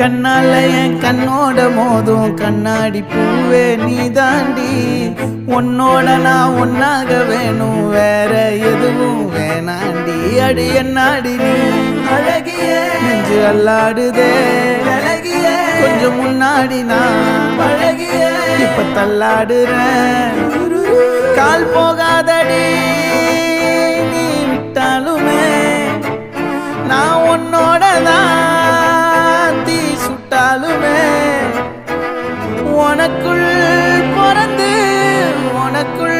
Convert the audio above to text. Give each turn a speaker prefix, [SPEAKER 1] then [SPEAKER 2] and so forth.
[SPEAKER 1] கண்ணால என் கண்ணோட மோதும் கண்ணாடி பூவே நீ தாண்டி. உன்னோட நான் ஒன்னாக வேணும், வேற எதுவும் வேணாண்டி. அடி என்னாடி நீ அழகிய நெஞ்சு அல்லாடுதே அழகிய. கொஞ்சம் முன்னாடி நான் அழகிய இப்ப தள்ளாடுறேன். கால் போகாதடி நீ விட்டாலுமே, நான் உன்னோட தான் தீ சுட்டாலுமே. உனக்குள் பிறந்து உனக்குள்